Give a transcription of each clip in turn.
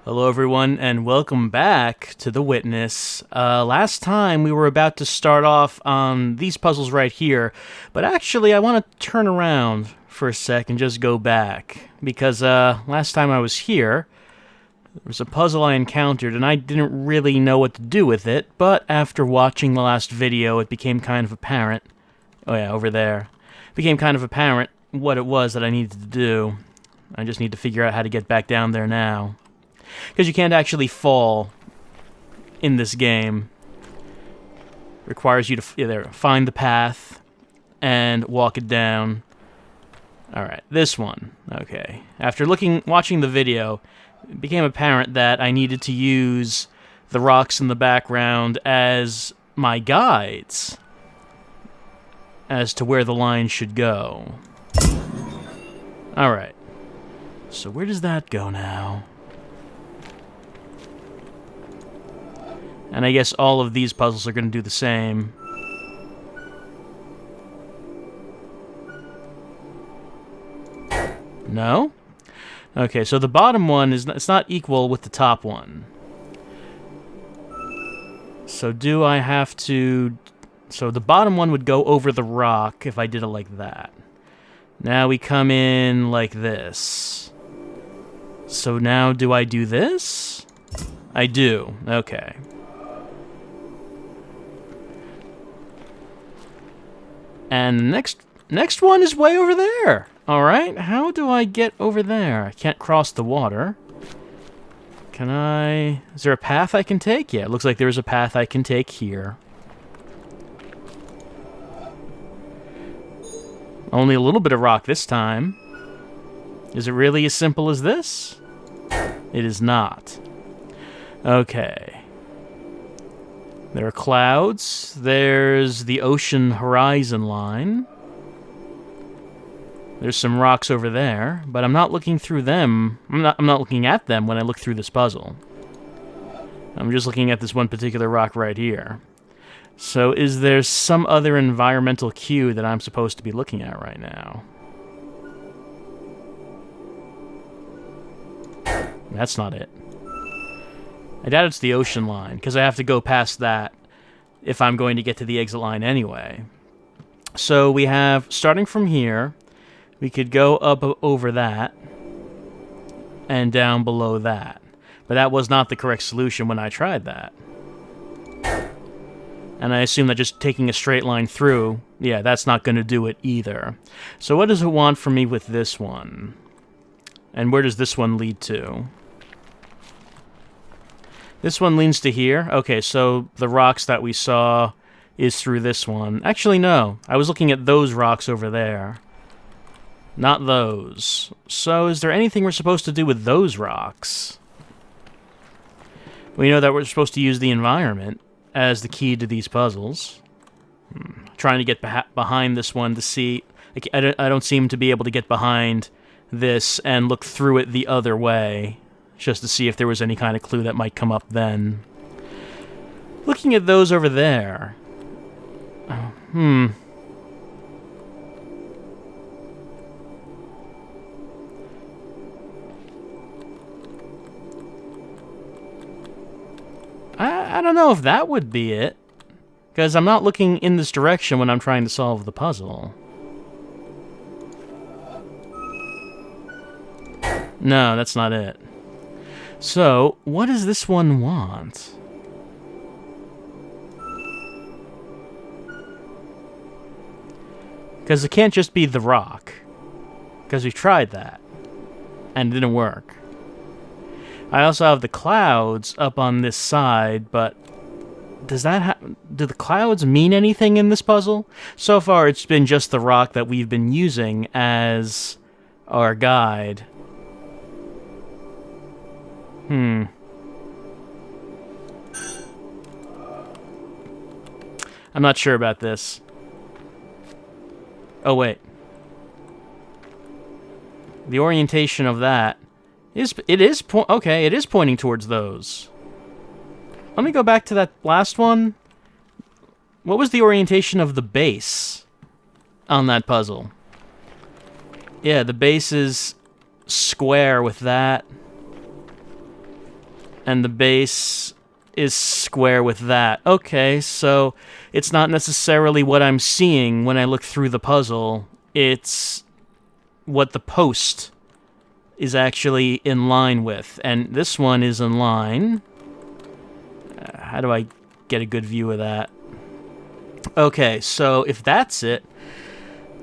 Hello, everyone, and welcome back to The Witness. Last time we were about to start off on these puzzles right here, but actually I want to turn around for a sec and just go back, because last time I was here, there was a puzzle I encountered, and I didn't really know what to do with it, but after watching the last video, it became kind of apparent. Oh yeah, over there. It became kind of apparent what it was that I needed to do. I just need to figure out how to get back down there now. Because you can't actually fall in this game. It requires you to find the path and walk it down. Alright, this one. Okay. After watching the video, it became apparent that I needed to use the rocks in the background as my guides as to where the line should go. Alright. So where does that go now? And I guess all of these puzzles are going to do the same. No? Okay, so the bottom one it's not equal with the top one. So do I have to... So the bottom one would go over the rock if I did it like that. Now we come in like this. So now do I do this? I do. Okay. And the next one is way over there. Alright, how do I get over there? I can't cross the water. Can I... Is there a path I can take? Yeah, it looks like there's a path I can take here. Only a little bit of rock this time. Is it really as simple as this? It is not. Okay. There are clouds. There's the ocean horizon line. There's some rocks over there, but I'm not looking through them. I'm not looking at them when I look through this puzzle. I'm just looking at this one particular rock right here. So is there some other environmental cue that I'm supposed to be looking at right now? That's not it. I doubt it's the ocean line, because I have to go past that if I'm going to get to the exit line anyway. So we have, starting from here, we could go up over that, and down below that. But that was not the correct solution when I tried that. And I assume that just taking a straight line through, yeah, that's not going to do it either. So what does it want from me with this one? And where does this one lead to? This one leads to here. Okay, so the rocks that we saw is through this one. Actually, no. I was looking at those rocks over there. Not those. So is there anything we're supposed to do with those rocks? We know that we're supposed to use the environment as the key to these puzzles. Trying to get behind this one to see... I don't seem to be able to get behind this and look through it the other way, just to see if there was any kind of clue that might come up then. Looking at those over there... I don't know if that would be it, because I'm not looking in this direction when I'm trying to solve the puzzle. No, that's not it. So, what does this one want? Because it can't just be the rock. Because we tried that. And it didn't work. I also have the clouds up on this side, but... do the clouds mean anything in this puzzle? So far, it's been just the rock that we've been using as our guide. I'm not sure about this. Oh, wait. The orientation of that it is pointing towards those. Let me go back to that last one. What was the orientation of the base on that puzzle? Yeah, the base is square with that. And the base is square with that. Okay, so it's not necessarily what I'm seeing when I look through the puzzle. It's what the post is actually in line with. And this one is in line. How do I get a good view of that? Okay, so if that's it,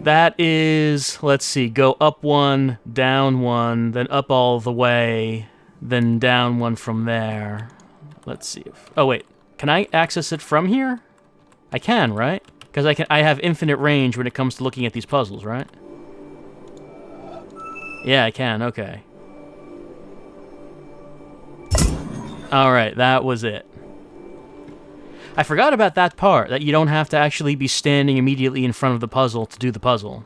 that is, let's see, go up one, down one, then up all the way, then down one from there. Let's see if... Oh, wait. Can I access it from here? I can, right? Because I have infinite range when it comes to looking at these puzzles, right? Yeah, I can. Okay. Alright, that was it. I forgot about that part, that you don't have to actually be standing immediately in front of the puzzle to do the puzzle.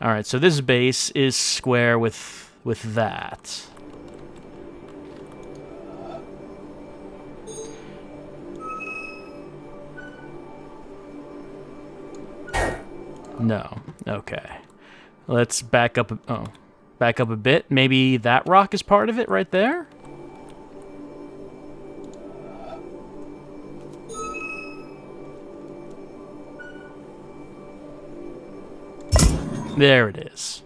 Alright, so this base is square with that. No. Okay. Let's back up back up a bit. Maybe that rock is part of it right there? There it is.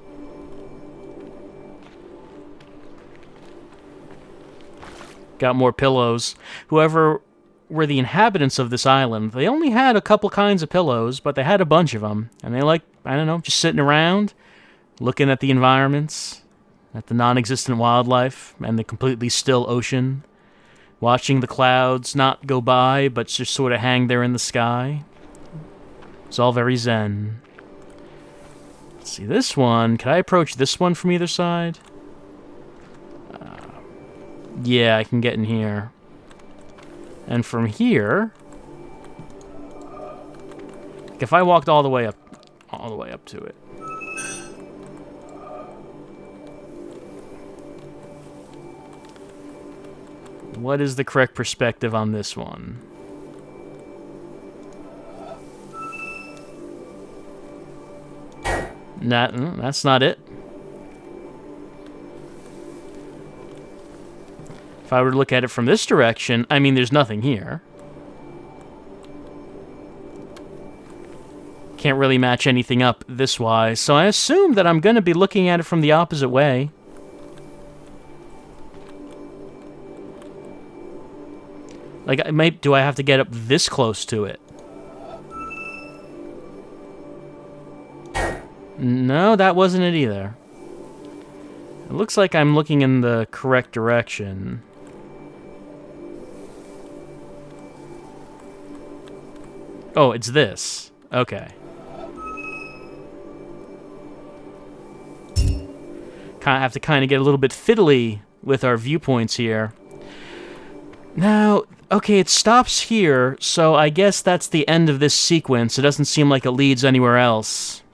Got more pillows. Whoever were the inhabitants of this island, they only had a couple kinds of pillows, but they had a bunch of them. And they like, I don't know, just sitting around, looking at the environments, at the non-existent wildlife, and the completely still ocean, watching the clouds not go by, but just sort of hang there in the sky. It's all very zen. Let's see, this one, can I approach this one from either side? Yeah, I can get in here. And from here, if I walked all the way up to it. What is the correct perspective on this one? That's not it. If I were to look at it from this direction, I mean, there's nothing here. Can't really match anything up this wise, so I assume that I'm going to be looking at it from the opposite way. Like, do I have to get up this close to it? No, that wasn't it either. It looks like I'm looking in the correct direction. Oh, it's this. Okay. Have to kind of get a little bit fiddly with our viewpoints here. Now, okay, it stops here, so I guess that's the end of this sequence. It doesn't seem like it leads anywhere else.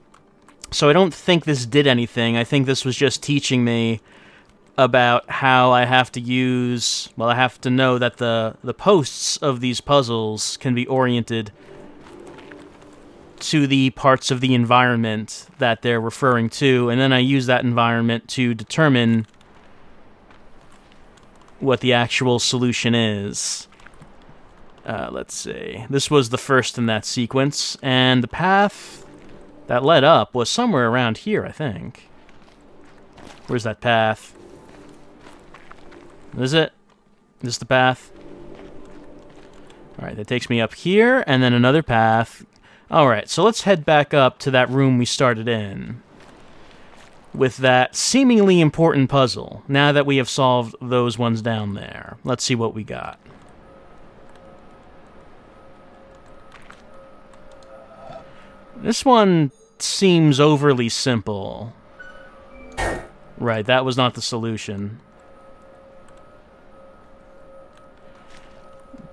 So I don't think this did anything. I think this was just teaching me about how I have to use... Well, I have to know that the posts of these puzzles can be oriented to the parts of the environment that they're referring to, and then I use that environment to determine what the actual solution is. Let's see. This was the first in that sequence, and the path that led up was somewhere around here, I think. Where's that path? Is it? Is this the path? Alright, that takes me up here, and then another path. Alright, so let's head back up to that room we started in with that seemingly important puzzle, now that we have solved those ones down there. Let's see what we got. This one seems overly simple. Right, that was not the solution.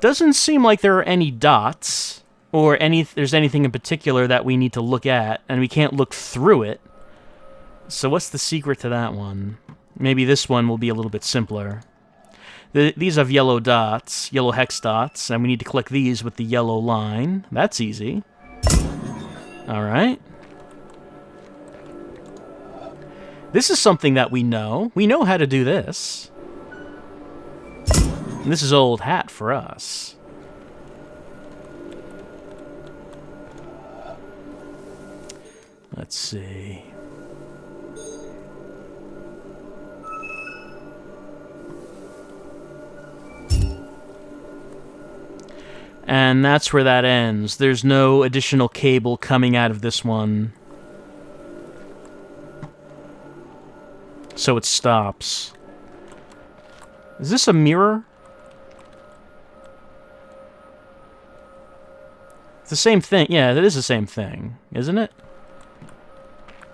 Doesn't seem like there are any dots, or there's anything in particular that we need to look at, and we can't look through it. So what's the secret to that one? Maybe this one will be a little bit simpler. These have yellow dots, yellow hex dots, and we need to click these with the yellow line. That's easy. Alright. This is something that we know. We know how to do this. This is old hat for us. Let's see. And that's where that ends. There's no additional cable coming out of this one. So it stops. Is this a mirror? It's the same thing. Yeah, it is the same thing, isn't it?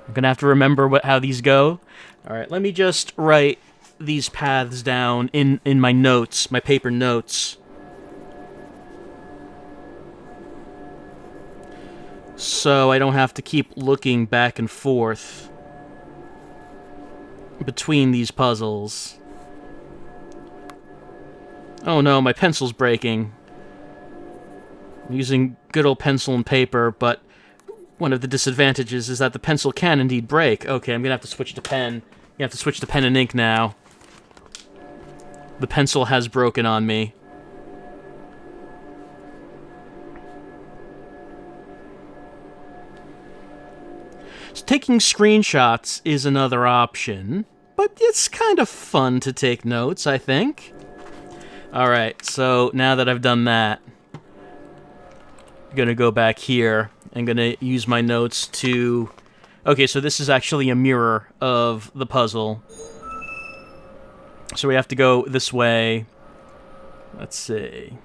I'm gonna have to remember how these go. Alright, let me just write these paths down in my notes, my paper notes. So I don't have to keep looking back and forth between these puzzles. Oh no, my pencil's breaking. I'm using good old pencil and paper, but one of the disadvantages is that the pencil can indeed break. Okay, I'm gonna have to switch to pen. You have to switch to pen and ink now. The pencil has broken on me. So taking screenshots is another option, but it's kind of fun to take notes, I think. Alright, so now that I've done that, I'm gonna go back here. I'm gonna use my notes to... Okay, so this is actually a mirror of the puzzle. So we have to go this way. Let's see.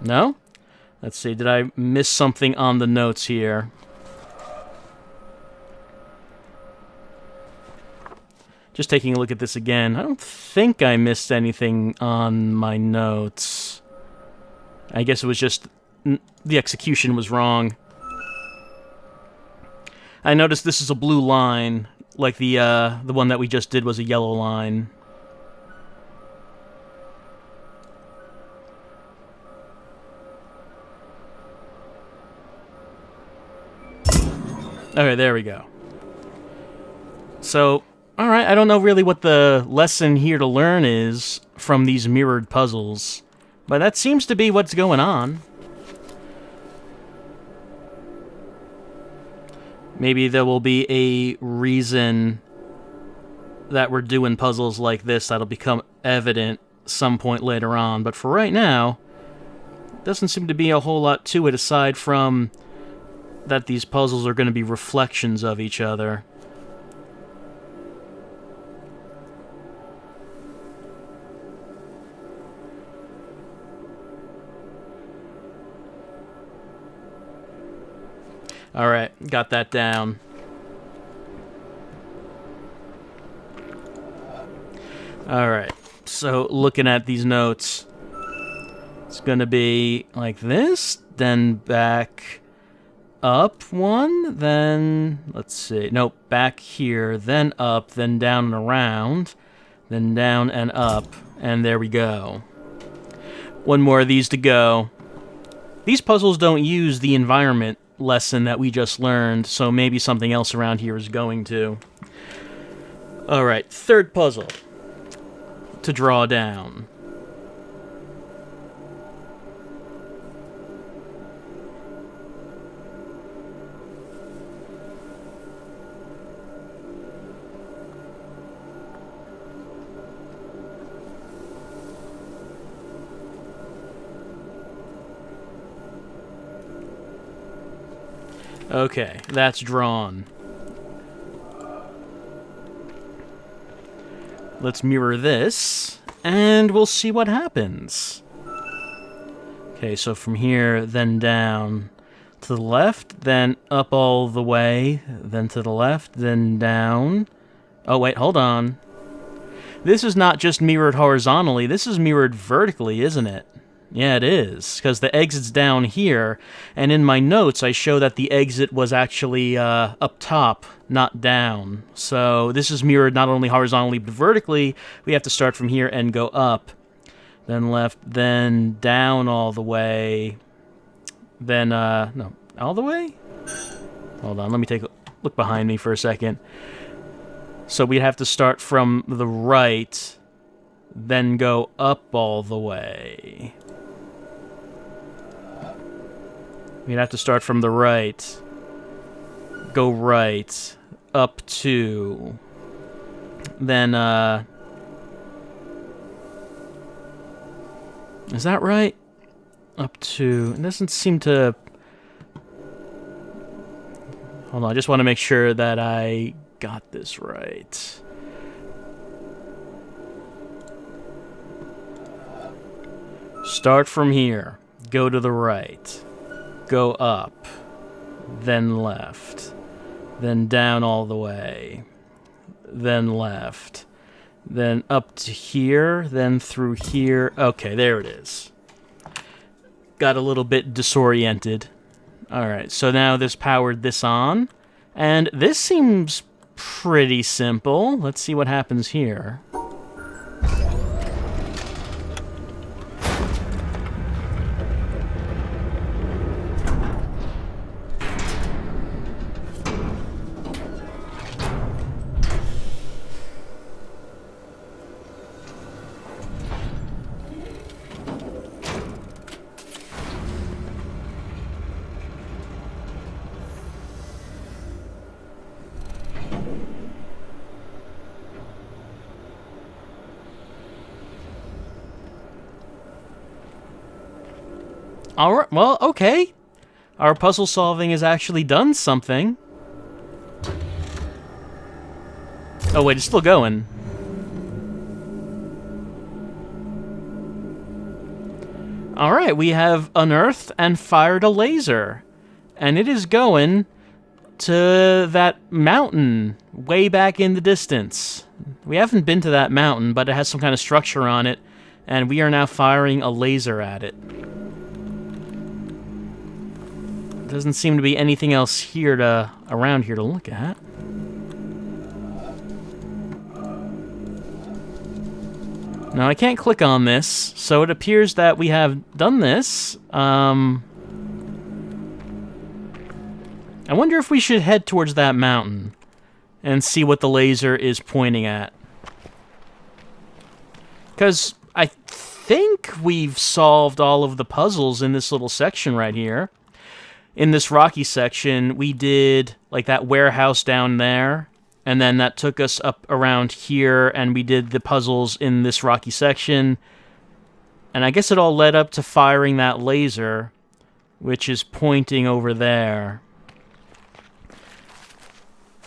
No? Let's see, did I miss something on the notes here? Just taking a look at this again. I don't think I missed anything on my notes. I guess it was just the execution was wrong. I noticed this is a blue line, like the one that we just did was a yellow line. Okay, there we go. So, alright, I don't know really what the lesson here to learn is from these mirrored puzzles, but that seems to be what's going on. Maybe there will be a reason that we're doing puzzles like this that'll become evident some point later on, but for right now, doesn't seem to be a whole lot to it aside from that these puzzles are going to be reflections of each other. Alright, got that down. Alright, so looking at these notes, it's gonna be like this, then back up one, then, let's see, nope, back here, then up, then down and around, then down and up, and there we go. One more of these to go. These puzzles don't use the environment lesson that we just learned, so maybe something else around here is going to. Alright, third puzzle to draw down. Okay, that's drawn. Let's mirror this, and we'll see what happens. Okay, so from here, then down to the left, then up all the way, then to the left, then down. Oh, wait, hold on. This is not just mirrored horizontally, this is mirrored vertically, isn't it? Yeah, it is, because the exit's down here, and in my notes I show that the exit was actually up top, not down. So this is mirrored not only horizontally but vertically. We have to start from here and go up, then left, then down all the way, then, no, all the way? Hold on, let me take a look behind me for a second. So we'd have to start from the right, then go up all the way. We'd have to start from the right, go right, up 2, then, is that right? Up 2. It doesn't seem to... Hold on, I just want to make sure that I got this right. Start from here. Go to the right. Go up. Then left. Then down all the way. Then left. Then up to here. Then through here. Okay, there it is. Got a little bit disoriented. Alright, so now this powered this on. And this seems pretty simple. Let's see what happens here. Alright, well, okay. Our puzzle solving has actually done something. Oh wait, it's still going. Alright, we have unearthed and fired a laser. And it is going to that mountain way back in the distance. We haven't been to that mountain, but it has some kind of structure on it, and we are now firing a laser at it. Doesn't seem to be anything else here around here to look at. Now I can't click on this, so it appears that we have done this. I wonder if we should head towards that mountain and see what the laser is pointing at. Because I think we've solved all of the puzzles in this little section right here. In this rocky section, we did, like, that warehouse down there, and then that took us up around here, and we did the puzzles in this rocky section. And I guess it all led up to firing that laser, which is pointing over there.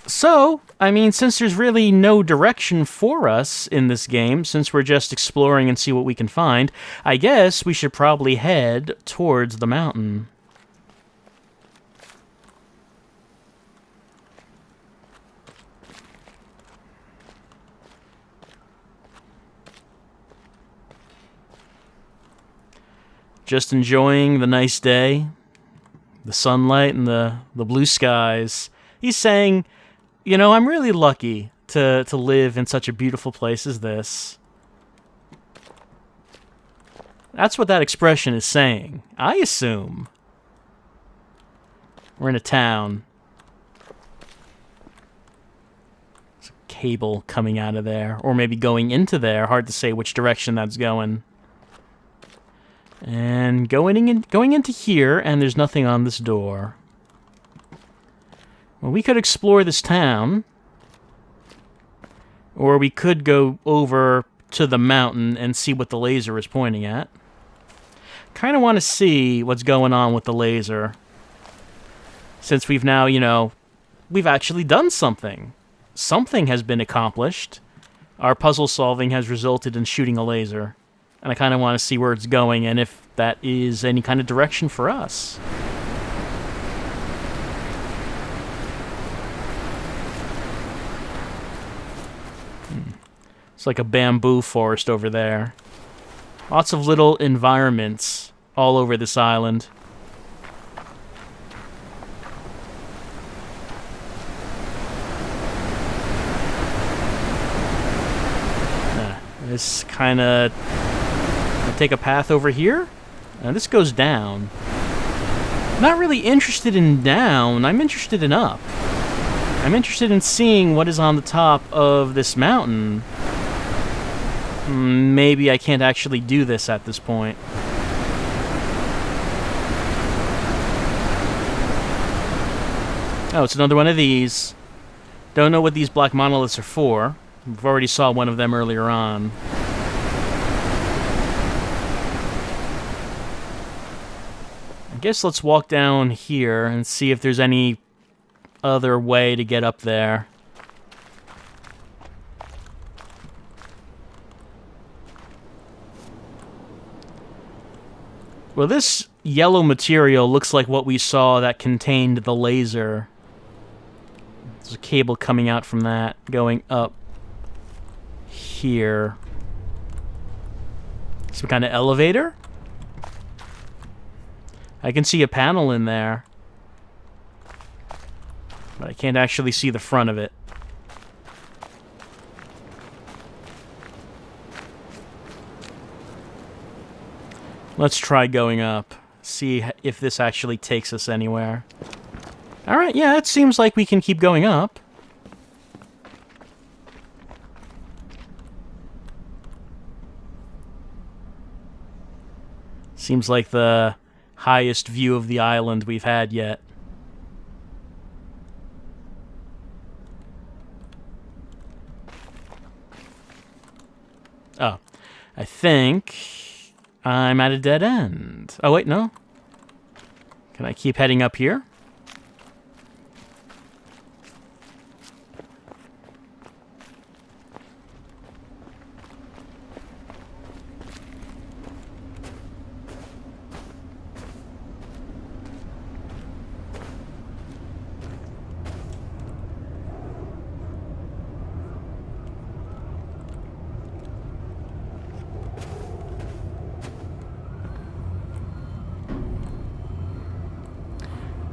So, I mean, since there's really no direction for us in this game, since we're just exploring and see what we can find, I guess we should probably head towards the mountain. Just enjoying the nice day, the sunlight and the blue skies. He's saying, you know, I'm really lucky to live in such a beautiful place as this. That's what that expression is saying, I assume. We're in a town. There's a cable coming out of there, or maybe going into there. Hard to say which direction that's going. And going into here, and there's nothing on this door. Well, we could explore this town, or we could go over to the mountain and see what the laser is pointing at. Kind of want to see what's going on with the laser, since we've now, you know, we've actually done something. Something has been accomplished. Our puzzle solving has resulted in shooting a laser. And I kind of want to see where it's going and if that is any kind of direction for us. It's like a bamboo forest over there. Lots of little environments all over this island. This kind of... take a path over here. This goes down. I'm not really interested in down. I'm interested in up. I'm interested in seeing what is on the top of this mountain. Maybe I can't actually do this at this point. Oh, it's another one of these. Don't know what these black monoliths are for. We've already saw one of them earlier on. I guess let's walk down here and see if there's any other way to get up there. Well, this yellow material looks like what we saw that contained the laser. There's a cable coming out from that, going up here. Some kind of elevator? I can see a panel in there, but I can't actually see the front of it. Let's try going up. See if this actually takes us anywhere. Alright, yeah, it seems like we can keep going up. Seems like the highest view of the island we've had yet. Oh, I think I'm at a dead end. Oh, wait, no. Can I keep heading up here?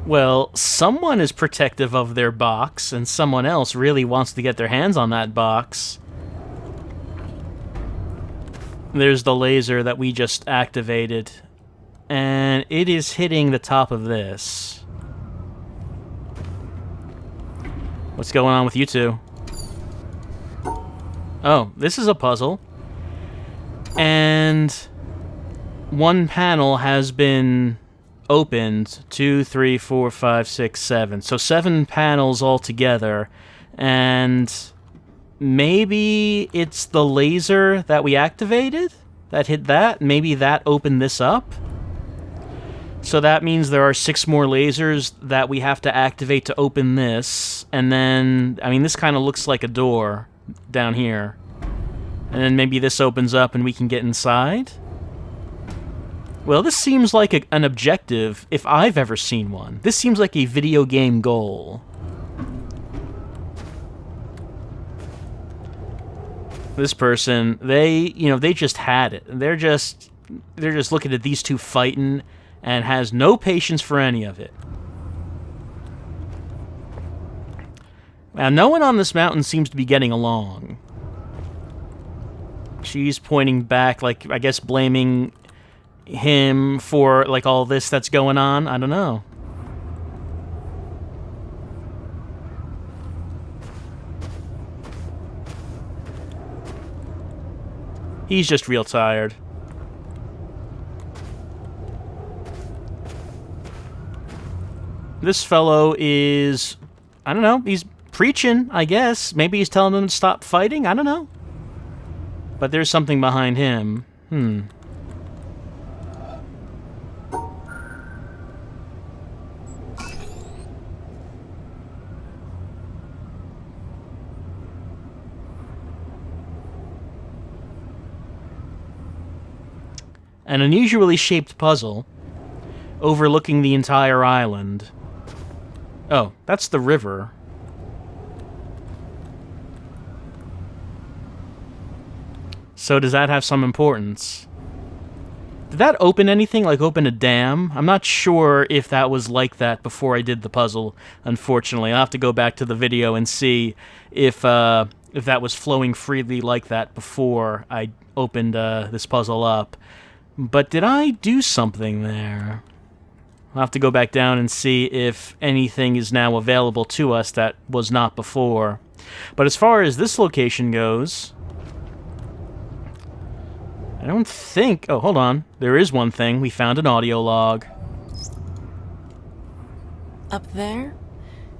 Well, someone is protective of their box, and someone else really wants to get their hands on that box. There's the laser that we just activated, and it is hitting the top of this. What's going on with you two? Oh, this is a puzzle. And one panel has been opened. 2, 3, 4, 5, 6, 7. So 7 panels altogether. And maybe it's the laser that we activated that hit that. Maybe that opened this up. So that means there are 6 more lasers that we have to activate to open this. And then, I mean, this kind of looks like a door down here. And then maybe this opens up and we can get inside. Well, this seems like an objective, if I've ever seen one. This seems like a video game goal. This person, they just had it. They're just looking at these two fighting and has no patience for any of it. Now, no one on this mountain seems to be getting along. She's pointing back, like, I guess blaming him for, like, all this that's going on. I don't know. He's just real tired. This fellow is, I don't know, he's preaching, I guess. Maybe he's telling them to stop fighting, I don't know. But there's something behind him. An unusually shaped puzzle overlooking the entire island. Oh, that's the river. So does that have some importance? Did that open anything, like open a dam? I'm not sure if that was like that before I did the puzzle, unfortunately. I'll have to go back to the video and see if that was flowing freely like that before I opened this puzzle up. But did I do something there? I'll have to go back down and see if anything is now available to us that was not before. But as far as this location goes, I don't think... Oh, hold on. There is one thing. We found an audio log. Up there,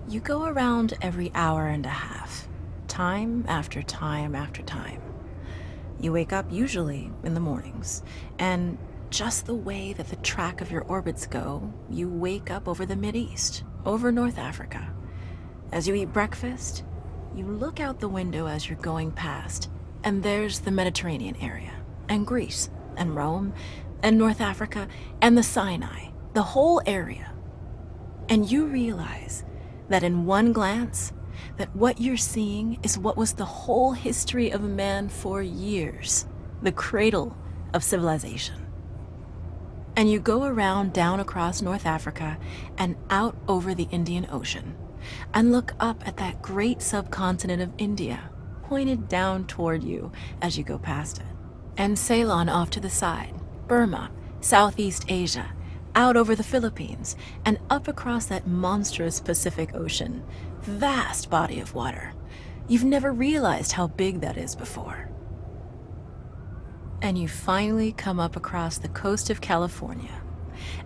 you go around every hour and a half, time after time after time. You wake up usually in the mornings, and just the way that the track of your orbits go, you wake up over the Mideast, over North Africa. As you eat breakfast, you look out the window as you're going past, and there's the Mediterranean area, and Greece, and Rome, and North Africa, and the Sinai, the whole area. And you realize that in one glance, that what you're seeing is what was the whole history of man for years, the cradle of civilization. And you go around down across North Africa and out over the Indian Ocean and look up at that great subcontinent of India, pointed down toward you as you go past it. And Ceylon off to the side, Burma, Southeast Asia, out over the Philippines, and up across that monstrous Pacific Ocean, vast body of water. You've never realized how big that is before. And you finally come up across the coast of California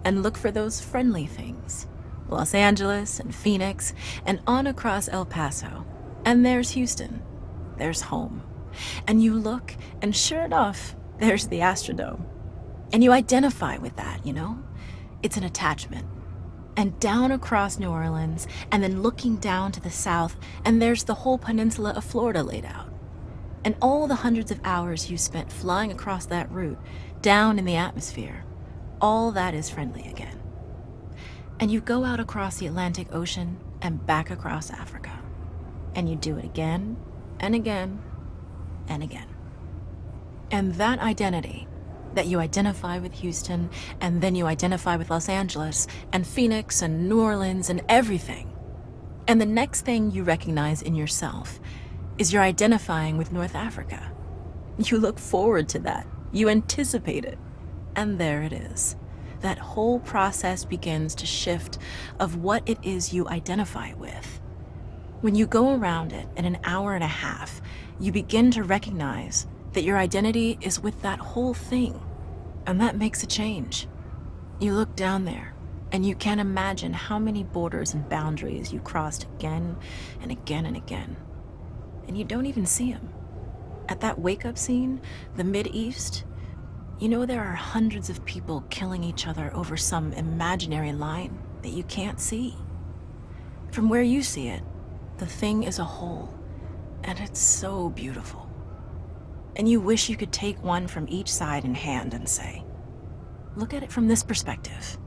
and look for those friendly things. Los Angeles and Phoenix and on across El Paso. And there's Houston. There's home. And you look, and sure enough, there's the Astrodome. And you identify with that, you know? It's an attachment. And down across New Orleans, and then looking down to the south, and there's the whole peninsula of Florida laid out. And all the hundreds of hours you spent flying across that route, down in the atmosphere, all that is friendly again. And you go out across the Atlantic Ocean and back across Africa. And you do it again, and again, and again. And that identity, that you identify with Houston, and then you identify with Los Angeles, and Phoenix, and New Orleans, and everything. And the next thing you recognize in yourself is you're identifying with North Africa. You look forward to that. You anticipate it. And there it is. That whole process begins to shift of what it is you identify with. When you go around it in an hour and a half, you begin to recognize that your identity is with that whole thing. And that makes a change. You look down there, and you can't imagine how many borders and boundaries you crossed again and again and again. And you don't even see them. At that wake-up scene, the Mideast, you know there are hundreds of people killing each other over some imaginary line that you can't see. From where you see it, the thing is a whole, and it's so beautiful. And you wish you could take one from each side in hand and say, look at it from this perspective.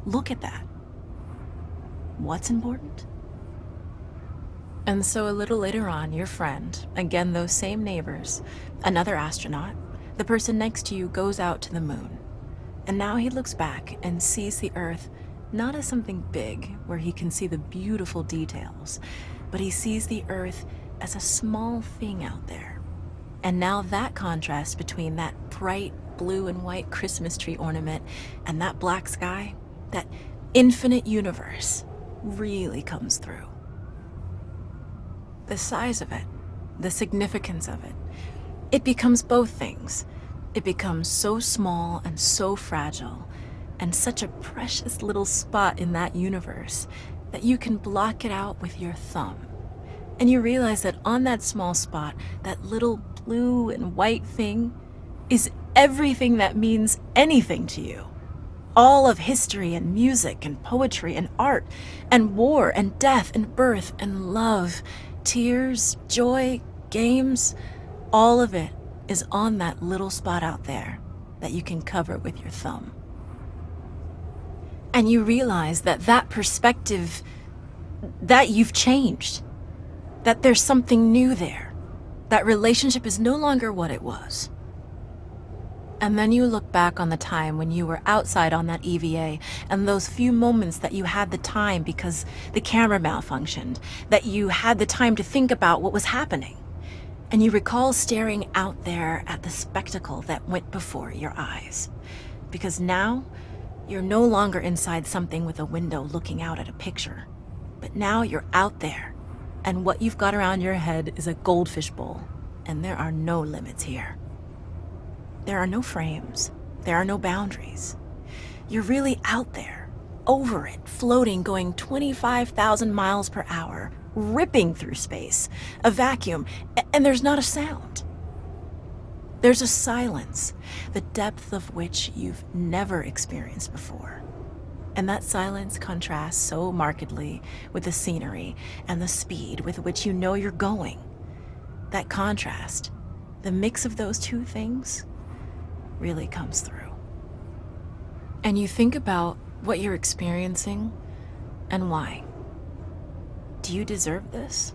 Look at that. What's important? And so a little later on, your friend, again those same neighbors, another astronaut, the person next to you goes out to the moon. And now he looks back and sees the Earth not as something big where he can see the beautiful details, but he sees the Earth as a small thing out there. And now that contrast between that bright blue and white Christmas tree ornament and that black sky, that infinite universe, really comes through. The size of it, the significance of it, it becomes both things. It becomes so small and so fragile, and such a precious little spot in that universe that you can block it out with your thumb. And you realize that on that small spot, that little blue and white thing is everything that means anything to you. All of history and music and poetry and art and war and death and birth and love, tears, joy, games, all of it is on that little spot out there that you can cover with your thumb. And you realize that that perspective, that you've changed, that there's something new there. That relationship is no longer what it was. And then you look back on the time when you were outside on that EVA and those few moments that you had the time because the camera malfunctioned, that you had the time to think about what was happening. And you recall staring out there at the spectacle that went before your eyes. Because now, You're no longer inside something with a window looking out at a picture, but now you're out there, and what you've got around your head is a goldfish bowl, and there are no limits here. There are no frames. There are no boundaries. You're really out there, over it, floating, going 25,000 miles per hour, ripping through space, a vacuum, and there's not a sound. There's a silence, the depth of which you've never experienced before. And that silence contrasts so markedly with the scenery and the speed with which you know you're going. That contrast, the mix of those two things, really comes through. And you think about what you're experiencing and why. Do you deserve this?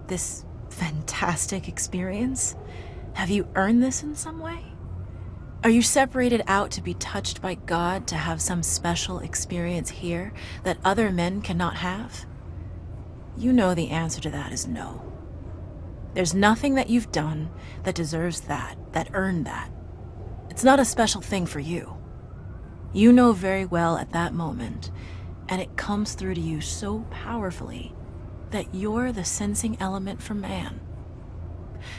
This fantastic experience? Have you earned this in some way? Are you separated out to be touched by God to have some special experience here that other men cannot have? You know the answer to that is no. There's nothing that you've done that deserves that earned that. It's not a special thing for you. You know very well at that moment, and it comes through to you so powerfully that you're the sensing element for man.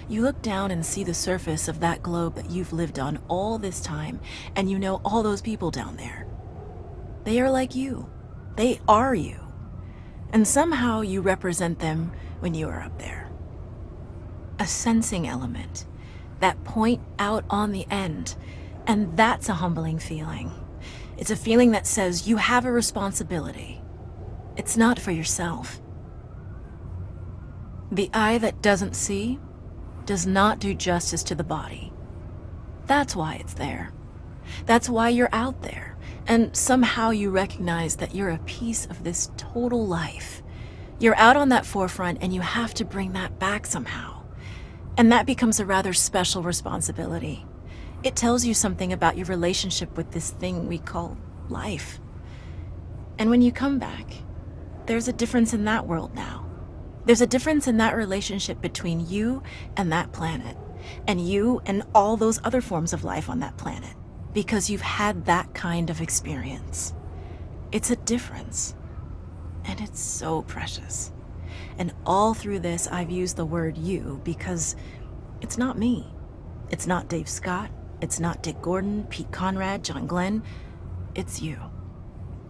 You look down and see the surface of that globe that you've lived on all this time, and you know all those people down there. They are like you. They are you. And somehow you represent them when you are up there. A sensing element, that point out on the end, and that's a humbling feeling. It's a feeling that says you have a responsibility. It's not for yourself. The eye that doesn't see does not do justice to the body. That's why it's there. That's why you're out there. And somehow you recognize that you're a piece of this total life. You're out on that forefront and you have to bring that back somehow. And that becomes a rather special responsibility. It tells you something about your relationship with this thing we call life. And when you come back, there's a difference in that world now. There's a difference in that relationship between you and that planet, and you and all those other forms of life on that planet, because you've had that kind of experience. It's a difference, and it's so precious. And all through this, I've used the word you because it's not me. It's not Dave Scott. It's not Dick Gordon, Pete Conrad, John Glenn. It's you.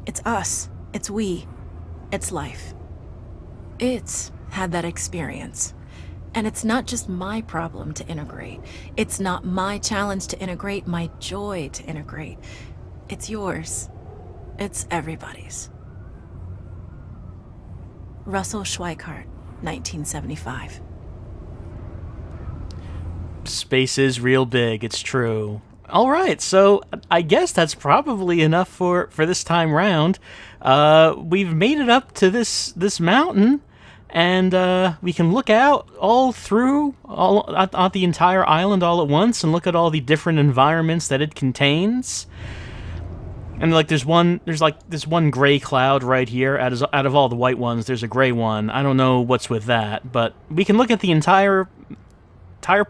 It's us. It's we. It's life. It's had that experience. And it's not just my problem to integrate. It's not my challenge to integrate, my joy to integrate. It's yours. It's everybody's. Russell Schweikart, 1975. Space is real big, it's true. All right, so I guess that's probably enough for this time round. We've made it up to this mountain, and we can look out all through at the entire island all at once and look at all the different environments that it contains. And like there's this one gray cloud right here. Out of all the white ones, there's a gray one. I don't know what's with that, but we can look at the entire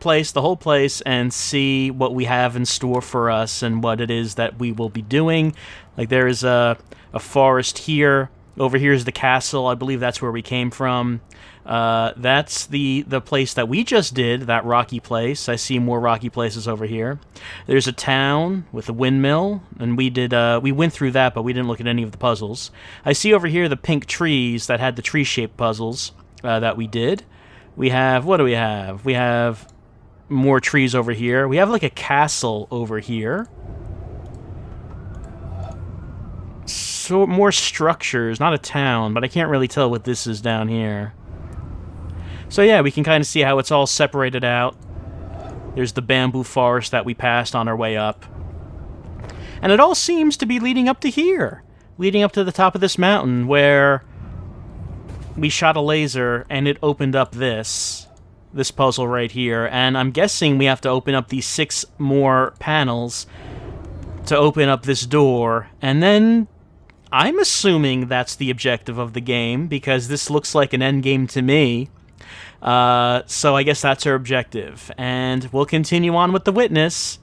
place, the whole place, and see what we have in store for us and what it is that we will be doing. Like there is a forest here. Over here is the castle. I believe that's where we came from. That's the place that we just did, that rocky place. I see more rocky places over here. There's a town with a windmill, and we went through that, but we didn't look at any of the puzzles. I see over here the pink trees that had the tree-shaped puzzles that we did. We have, what do we have? We have more trees over here. We have like a castle over here. So more structures, not a town, but I can't really tell what this is down here. So yeah, we can kind of see how it's all separated out. There's the bamboo forest that we passed on our way up. And it all seems to be leading up to here. Leading up to the top of this mountain where we shot a laser and it opened up this puzzle right here. And I'm guessing we have to open up these 6 more panels to open up this door. And then I'm assuming that's the objective of the game, because this looks like an endgame to me. So I guess that's our objective. And we'll continue on with the witness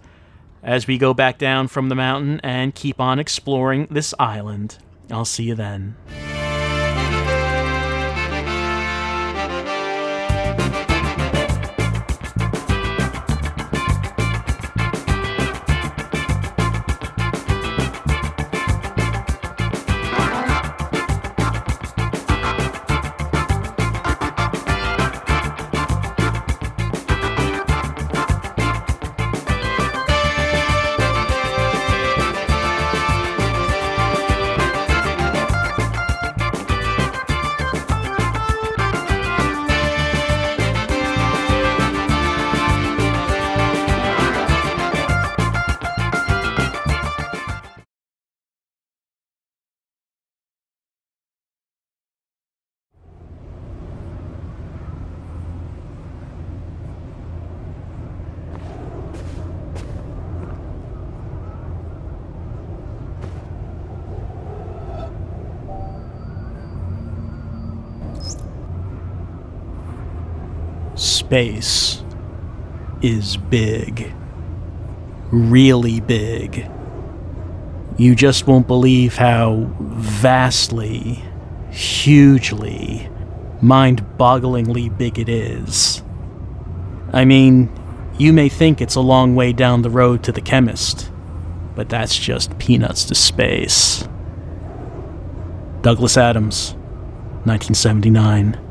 as we go back down from the mountain and keep on exploring this island. I'll see you then. Space is big. Really big. You just won't believe how vastly, hugely, mind-bogglingly big it is. I mean, you may think it's a long way down the road to the chemist, but that's just peanuts to space. Douglas Adams, 1979.